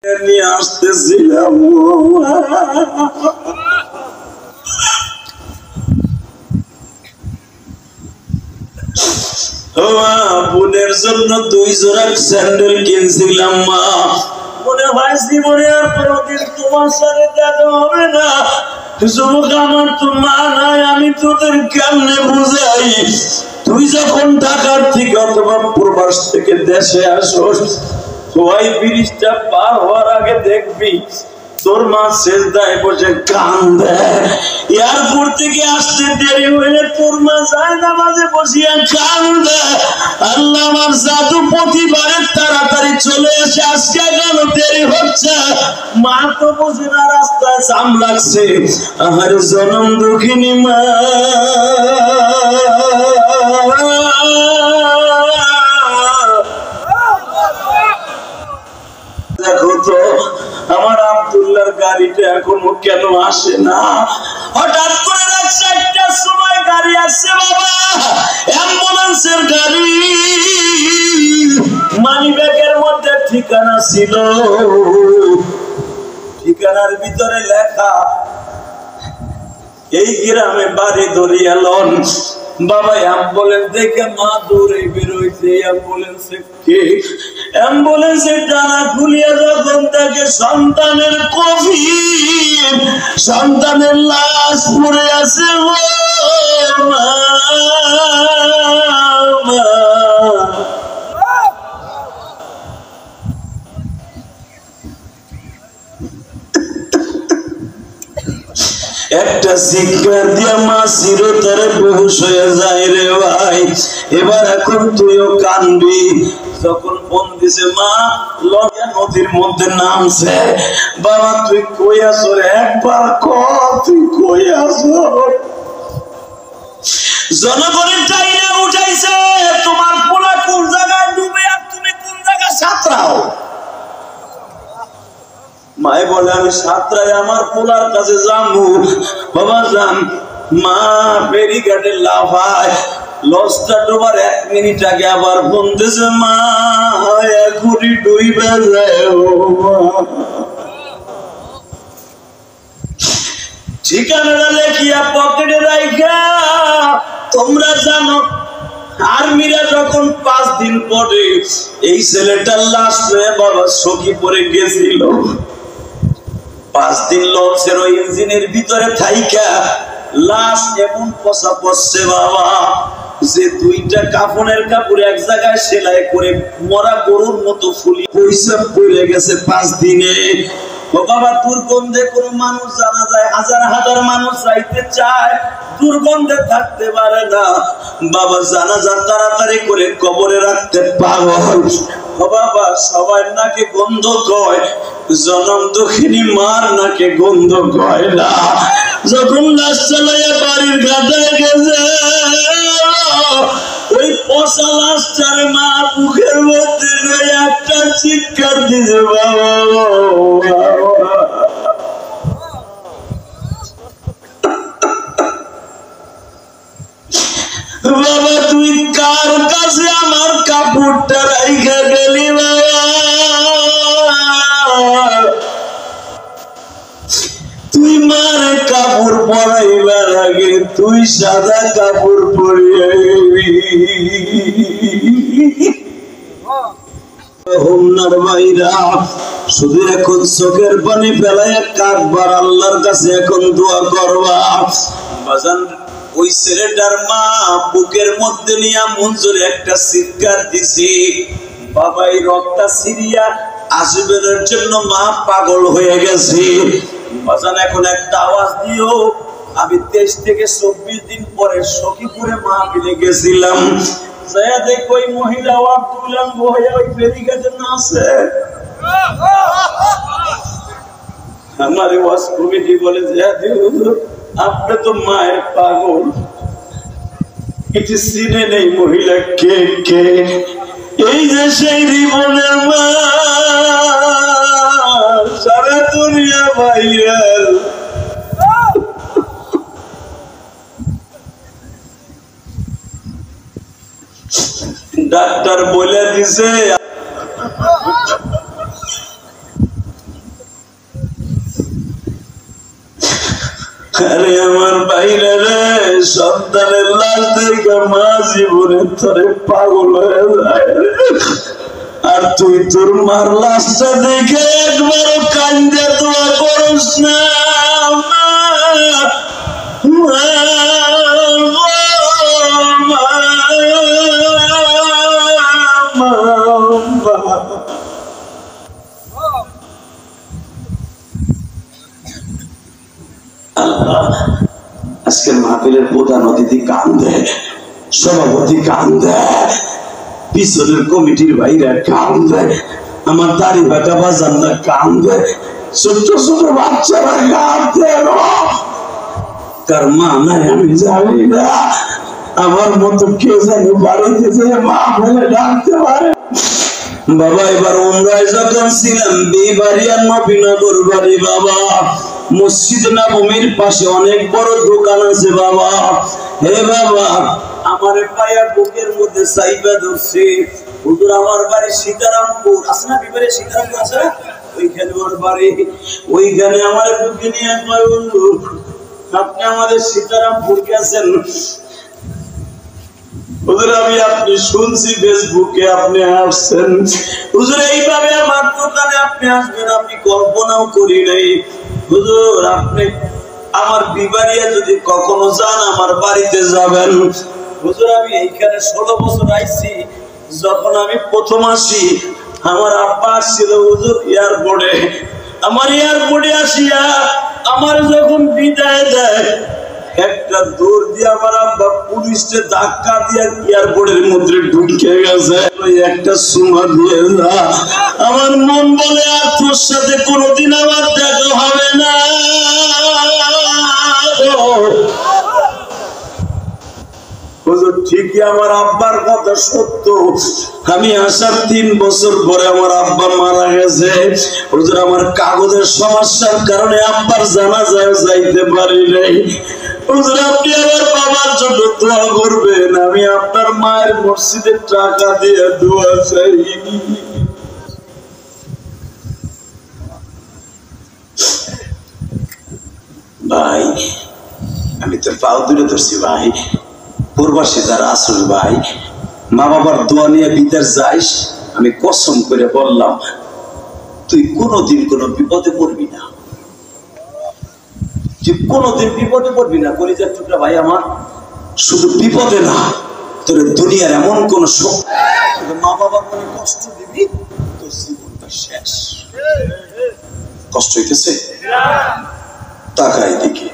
নিয়ে আসতেছিলাম। বোনের জন্য 2 জোড়া স্যান্ডেল কিনছিলাম মা। মনে হয় জীবনে আর কোনদিন তোমার সাথে দেখা হবে না। যুবক আমার তো মা নাই, আমি তোদের কেমনে বুঝাই? তুই যখন ঢাকার থেকে অথবা প্রবাস থেকে দেশে আসোস, ওই ব্রিজটা পার হওয়ার আগে দেখবি তোর মা সেজদায় বসে কান্দে। এয়ারপোর্ট থেকে আসতে দেরি হইলে তোর মা জায়নামাজে বসিয়া কান্দে। আল্লাহ আমার জাদু প্রতিবারে তাড়াতাড়ি চলে আসে, আজকে কেন দেরি হচ্ছে? মা তো বুঝে না রাস্তায় জাম লাগছে। আমার জনম দুঃখিনী মা, দেখো তো আমার আব্দুল্লাহর গাড়িটা এখনো কেন আসে না? হঠাৎ করে রাত 4টার সময় গাড়ি আসছে বাবা, অ্যাম্বুলেন্সের গাড়ি। মানিব্যাগের মধ্যে ঠিকানা ছিল, ঠিকানার ভিতরে লেখা এই গ্রামে বাড়ি দরিয়ালন। বাবা অ্যাম্বুলেন্স দেখে মা দৌড়ে বেরোইছে। অ্যাম্বুলেন্সের ডানা খুলিয়া যখন তাকে সন্তানের কফিন, সন্তানের লাশ পড়ে আছে। একটা শিক্ষা দিয়া মা চিরতরে বেহুশ হয়ে যায় রে ভাই। এবার এখন তুইও কানবি। যখন ফোন দিছে মা লগে নদীর মধ্যে নামছে, বাবা তুই কই আছো রে? একবার ক তুই কই আছো? জনগণের টাইনে উঠাইছে তোমার পোলা কোন জায়গায় ডুবে আর তুমি কোন জায়গায় সাঁতরাও। মাই বলে আমি সাঁতরাই আমার পোলার কাছে যাবো। বাবা যান। মা ফেরিঘাটে লাফায়, লঞ্চটা ডোবার 1 মিনিট আগে আবার ফোন দিছে, মা এখনই ডুইবা যায়। ঠিকানাটা লেখিয়া পকেটে রাইখা তোমরা জানো আর্মিরা যখন 5 দিন পরে এই ছেলেটার লাশ নিয়ে বাবা সখীপুরে গেছিল, 5 দিন লঞ্চের ওই ইঞ্জিনের ভিতরে থাইকা লাশ এমন পচা পচছে বাবা যে 2টা কাফনের কাপড় এক জায়গায় সেলাই করে মরা গরুর মতো ফুলি পয়সা পড়ে গেছে 5 দিনে। ও বাবা দুর্গন্ধে কোনো মানুষ জানা যায়, হাজার হাজার মানুষ যাইতে চায়, দুর্গন্ধে থাকতে পারে না। বাবা জানাজা তাড়াতাড়ি করে কবরে রাখতে পাগল। ও বাবা সবাই নাকি গন্ধ কয়, জনম দুঃখিনী মার নাকি গন্ধ কয় না। যখন লাশ চালাইয়া বাড়ির গাদায় গেছে, ওই পচা লাশটার মা মুখের মধ্যে একটা চিৎকার দিছে বাবা। বাবা তুই কার কাছে আমার কাপড়টা রাইখা গেলি বাবা? তুই মারে কাপড় পরাইবার আগে তুই সাদা কাপড় পরিয়ে গেলি। হোমনার ভাইরা শুধু এখন চোখের পানি ফেলাইয়া কাঁদবার আল্লাহর কাছে এখন দোয়া করবা। বাজান ওই ছেলেটার মা বুকের মধ্যে নিয়ে মঞ্জুরে একটা চিৎকার দিছি, বাবাই রক্তটা সিরিয়া আসবেনের জন্য মা পাগল হয়ে গেছে। বাজান এখন একটা আওয়াজ দিও। আমি 23 থেকে 24 দিন পরে সখীপুরে মাহফিলে গেছিলাম, যায়া দেখো ওই মহিলা আব্দুল্লাহ বইয়া ওই ফেরিঘাটে নাচে। আমার ওয়াজ কমিটি বলে যে আপনি তো মায়ের পাগল, এটি চিনে নেই মহিলা কে কে? এই যে সেই রিবনের মা, সারা দুনিয়া ভাইরাল। ডাক্তার বলে দিছে আরে আমার বাইরে রে, সন্তানের লাশ দেখে মা জীবনের তরে পাগল হয়ে যায়। আর তুই তোর মার লাশটা দেখে একবারও কান্দে দোয়া করস না। আজকের মাহফিলের প্রধান অতিথি কান্দে, সভাপতি কান্দে, পিছনের কমিটির ভাইরা কান্দে, আমার দাড়ি বাঁকা বাজানরা কান্দে, ছোট্ট ছোট বাচ্চারা কান্দে। কার মা নাই আমি জানি না, আমার মতো কে জানি বাড়িতে যে মা বলে ডাকতে পারে। বাবা এবার উমরায় যখন ছিলাম, বিবাড়িয়া নবীনগর বাড়ি বাবা, মসজিদ নববীর পাশে অনেক বড় দোকান আছে বাবা। হে বাবা, আমার পায়া বুকের মধ্যে সাইবা ধরছে। হুজুর আমার বাড়ি সীতারামপুর আছে না, বিবারে সীতারামপুর আছে, ওইখানে ওর বাড়ি। ওইখানে আমার বুকে নিয়ে কয়, বন্ধু আপনি আমাদের সীতারামপুর গেছেন? হুজুর আমি আপনি শুনছি ফেসবুকে আপনি আসছেন। হুজুর এইভাবে আমার দোকানে আপনি আসবেন আমি কল্পনাও করি নাই। হুজুর আপনি আমার বিবাড়িয়া যদি কখনো যান আমার বাড়িতে যাবেন। হুজুর আমি এইখানে 16 বছর আইছি। যখন আমি প্রথম আসি আমার আব্বা আসছিল হুজুর এয়ারপোর্টে। আমার এয়ারপোর্টে আসিয়া আমার যখন বিদায় দেয়, একটা দৌড় দিয়ে আমার আব্বা পুলিশে ধাক্কা দিয়ে এয়ারপোর্টের মধ্যে ঢুকে গেছে। ওই একটা সুমা দিয়ে যা। আমার মন বলে আর তোর সাথে কোনোদিন আমার দেখা হবে না। ঠিকই আমার আব্বার কথা সত্য। আমি আসার 3 বছর পরে আমার আব্বা মারা গেছে। হুজুর আমার কাগজের সমস্যার কারণে আব্বার জানাজায় যাইতে পারি নাই। হুজুর আপনি আমার বাবার জন্য দোয়া করবেন। আমি আপনার মায়ের মসজিদে টাকা দিয়ে দোয়া চাই। ভাই আমি তোর পাও দূরে ধরছি ভাই, প্রবাসী যারা আসল ভাই, মা বাবার দোয়া নিয়ে বিদেশ যাইস। আমি কসম করে বললাম তুই কোনোদিন কোনো বিপদে পড়বি না, তুই কোনোদিন বিপদে পড়বি না। কলিজার টুকরা ভাই আমার, শুধু বিপদে না, তোর দুনিয়ার এমন কোন মা বাবার মনে কষ্ট দিবি, তোর জীবনটা শেষ। কষ্ট হইতেছে তাকাই দিকে।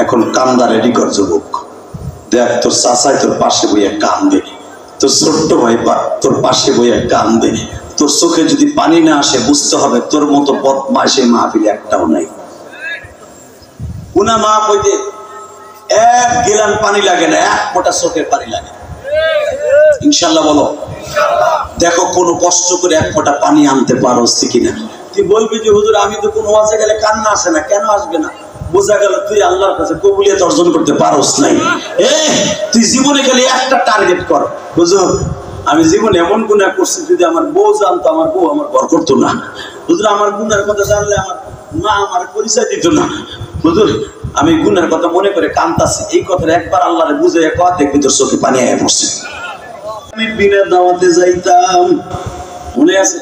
এখন কান্দা রেডি কর যুবক। দেখ তোর চাচাই তোর পাশে বইয়া কান্দে, তোর ছোট্ট ভাই তোর পাশে বইয়া কান্দে। তোর চোখে যদি পানি না আসে বুঝতে হবে তোর মতো বদমাশ এই মাহফিলে একটাও নাই। গুনা মাফ হইতে 1 গিলান পানি লাগে না, 1 ফোঁটা চোখের পানি লাগে। ইনশাআল্লাহ বলো। দেখো কোনো কষ্ট করে 1 ফোঁটা পানি আনতে পারোস কিনা। তুই বলবি যে হুজুর আমি তো কোনো ওয়াজে গেলে কান্না আসে না, কেন আসবে না? বোঝা গেল তুই আল্লাহর কাছে কবুলিয়ত অর্জন করতে পারোস নাই। তুই জীবনে গেলে একটা টার্গেট কর, হুজুর আমি জীবনে এমন গুনাহ করছি যদি আমার বউ জানতো আমার বউ আমার ঘর করতো না। হুজুর আমার গুনার কথা জানলে আমার মা আমার পরিচয় দিত না। হুজুর আমি গুনার কথা মনে করে কাঁদতাছি। এই কথাটা একবার আল্লাহরে বুঝাইয়া কর, দেখবি তোর চোখে পানি আয়া পড়ছে। আমি বিনা দাওয়াতে যাইতাম, মনে আছে?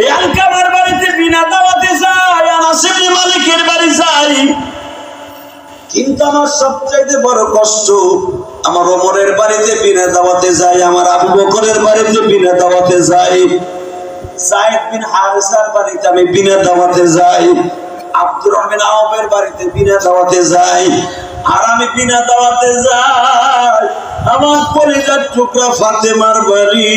এই আলকামার বাড়িতে বিনা দাওয়াতে যাই, আনাস ইবনে মালিকের বাড়ি যাই। কিন্তু আমার সবচাইতে বড় কষ্ট আমার ওমরের বাড়িতে বিনা দাওয়াতে যাই, আমার আবু বকরের বাড়িতে বিনা দাওয়াতে যাই, যায়েদ বিন হারিসার বাড়িতে আমি বিনা দাওয়াতে যাই, আব্দুর রহমান আওফের বাড়িতে বিনা দাওয়াতে যাই। আর আমি বিনা দাওয়াতে যাই আমার কলিজার টুকরা ফাতেমার বাড়ি,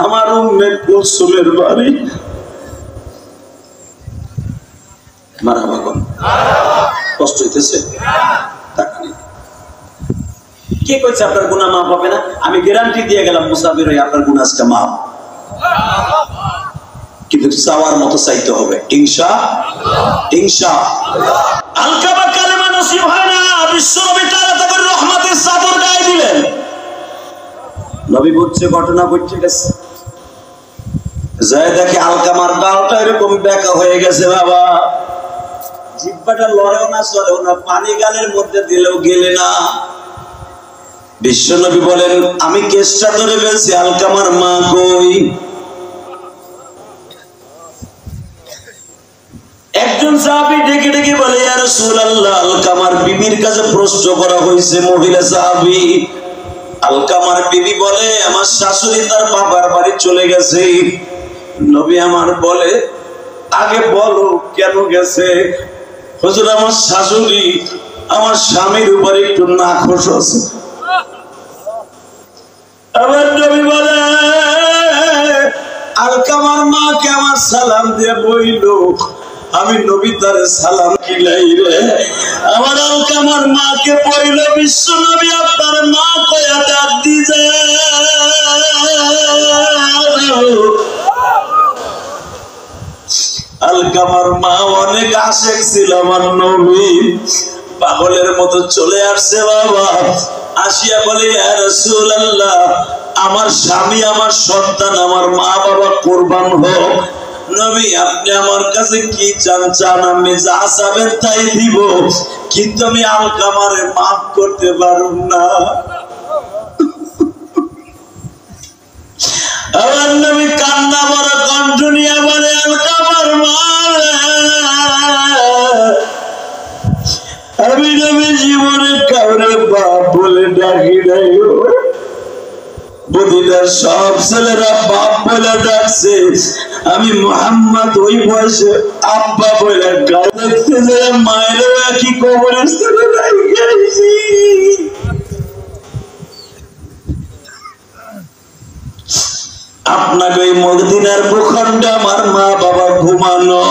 আমার উম্মে কুলসুমের বাড়ি। মারহাবা কোন কষ্ট হইতেছে? কে কইছে আপনার গুনাহ মাফ হবে না? আমি গ্যারান্টি দিয়ে গেলাম মুসাফির হয়ে আপনার গুনাহ আজকে মাফ, কিন্তু চাওয়ার মতো চাইতে হবে ইনশাআল্লাহ। ইনশাআল্লাহ আলকামা কালেমা নসিব হয় না, বিশ্বনবী তাআলা তাদের রহমতের চাদর গায়ে দিলেন। নবী বলছে ঘটনা ঘটে গেছে, যায় দেখে আলকামার গালটা এরকম বেঁকা হয়ে গেছে বাবা, জিহ্বাটা লড়েও না চড়েও না, পানি গালের মধ্যে দিলেও গেলে না। বিশ্বনবী বলেন আমি কেসটা ধরে ফেলছি, আলকামার মা কই? একজন সাহাবী ডেকে ডেকে বলে ইয়া রাসূলুল্লাহ, আলকামার বিবির কাছে প্রশ্ন করা হয়েছে। মহিলা সাহাবী আলকামার বিবি বলে আমার শাশুড়ি তার বাবার বাড়ি চলে গেছে। নবী আমার বলে আগে বলো কেন গেছে? হুজুর আমার শাশুড়ি আমার স্বামীর উপর একটু নাখোশ আছে। আমার নবী বলে আলকামার মাকে আমার সালাম দিয়ে বইল। আমি নবী তারে সালাম কিলাই রে, আমার আলকামার মাকে বইল বিশ্ব নবী আপনার মা কয়া ডাক দিছে। আলকামার মা অনেক আশেক ছিল আমার নবী, পাগলের মতো চলে আসছে বাবা। আসিয়া বলে ইয়া রাসূলুল্লাহ, আমার স্বামী আমার সন্তান আমার মা বাবা কুরবান হোক। নবী আপনি আমার কাছে কি চান? চান আমি যা চাবেন তাই দিব, কিন্তু আমি আলকামারে মাফ করতে পারুম না। আমার নবী কান্না ভরা কণ্ঠ নিয়ে বলে আলকামার মা, আমি নবী জীবনে কাউরে বাপ বলে ডাকি নাই, মদিনার সব ছেলেরা বাপ বলে ডাকছে, আমি মুহাম্মদ ওই বয়সে আব্বা বলে ডাক। দেখতে যে মায়েরও একই কবরস্থানে রাখছি। আপনাকে ওই মদিনার ভূখণ্ডে আমার মা বাবা ঘুমানো।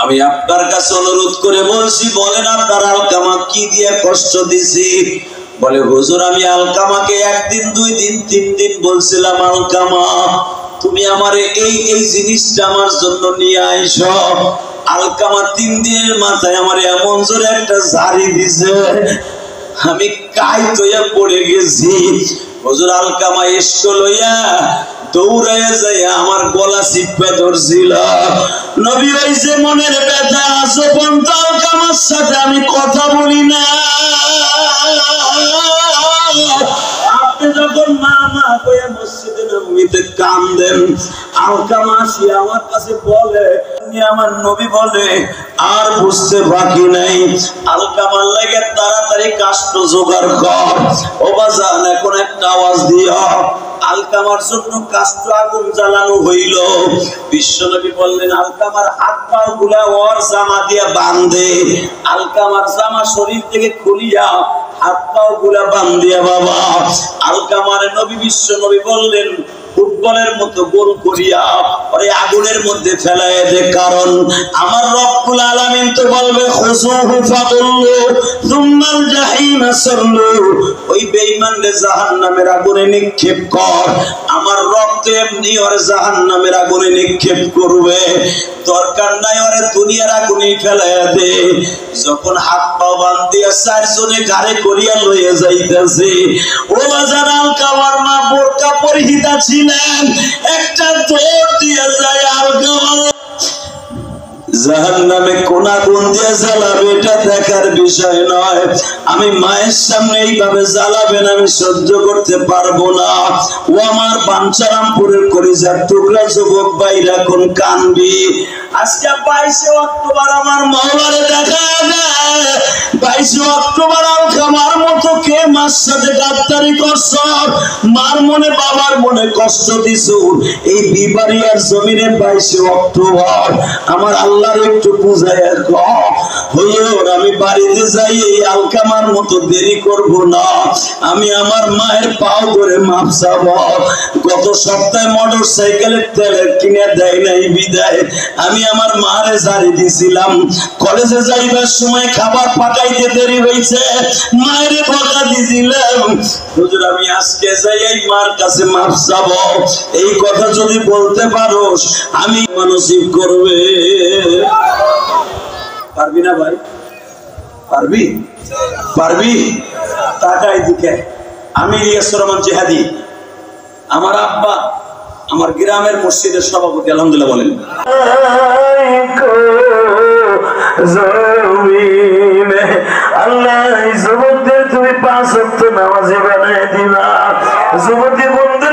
আমি আপনার কাছে অনুরোধ করে বলছি, বলেন আপনার আলকামা কি দিয়ে কষ্ট দিছি? বলে হুজুর আমি আলকামাকে একদিন দুই দিন তিন দিন বলছিলাম আলকামা তুমি আমারে এই এই জিনিসটা আমার জন্য নিয়ে আইসো। আলকামা 3 দিনের মাথায় আমার এমন জোরে একটা ঝাড়ি দিছে, আমি কাইত হইয়া পড়ে গেছি। হুজুর আলকামা এসো লইয়া দৌড়াইয়া যাইয়া আমার গলা চিপা ধরছিল। নবী ওই যে মনের ব্যথা আজ পর্যন্ত আলকামার সাথে আমি কথা বলি না। আপনি যখন মা মা কইয়া মসজিদে নববীতে কান্দেন, আলকামা আসি আমার কাছে বলে, আমার নবী বলে আর বুঝতে বাকি নাই, আলকামার লাগে তাড়াতাড়ি কাষ্ঠ জোগাড় কর। ও বাজান এখন একটা আওয়াজ দিও। আলকামার জন্য কাষ্ঠ আগুন জ্বালানো হইল। বিশ্বনবী বললেন আলকামার হাত পা গুলা ওর জামা দিয়া বাঁধে। আলকামার জামা শরীর থেকে খুলিয়া হাত পা গুলা বাঁধিয়া বাবা আলকামার নবী বিশ্ব নবী বললেন ফুটবলের মতো গোল করিয়া ওই আগুনের মধ্যে ফেলায় দে, কারণ আমার রব্বুল আলামিন তো বলবে খুযুহু ফাগুল্লু সুম্মাল জাহিমা সাল্লু, ওই বেঈমানকে জাহান্নামের আগুনে নিক্ষেপ কর। আমার রব তো এমনি ওরে জাহান্নামের আগুনে নিক্ষেপ করবে, দরকার নাই ওরে দুনিয়ার আগুনে ফেলায়া দে। যখন হাত পা বাঁধিয়া 4 জনে গাড়ি করিয়া লইয়া যাইতেছে, ও বাজার আলকামার মা বোরকা পরিহিতা ছিলেন, একটা দৌড় দিয়া যায় আলকামার জাহান্নামে কোন আগুন দিয়ে জ্বালাবে এটা দেখার বিষয় নয়। আমি মায়ের সামনে এইভাবে জ্বালাবেন আমি সহ্য করতে পারবো না। ও আমার বাঞ্ছারামপুরের কলিজার টুকরা যুবক ভাইরা এখন কানবি। আজকে 22 অক্টোবর আমার মাওলারে দেখা যায়, 22 অক্টোবর আলকামার মতো কে মার সাথে গাদ্দারি করছ, মার মনে বাবার মনে কষ্ট দিছো। এই বিবারিয়ার জমিনে 22 অক্টোবর আমার আল্লাহর একটু বুঝাইয়া হুজুর আমি বাড়িতে যাই এই আলকামার মতো দেরি করব না, আমি আমার মায়ের পাও ধরে মাপ চাবো। গত সপ্তাহে মোটরসাইকেলের তেল কিনে দেয় নাই বিদায় আমি আমার মারে জারি দিছিলাম। কলেজে যাইবার সময় খাবার পাকাইতে দেরি হইছে, মায়ের বকা দিছিলাম। হুজুর আমি আজকে যাই এই মার কাছে মাপ চাবো, এই কথা যদি বলতে পারোস আমি মানসিক করবে। পারবি না ভাই? পারবি? পারবি? টাকা এদিকে। আমি ইলিয়াস রহমান জিহাদি, আমার আব্বা আমার গ্রামের মসজিদের সভাপতি আলহামদুলিল্লাহ বলেন আল্লাহ যুবকদের তুমি 5 ওয়াক্ত নামাজি বানায় দিবা যুবতী বন্ধু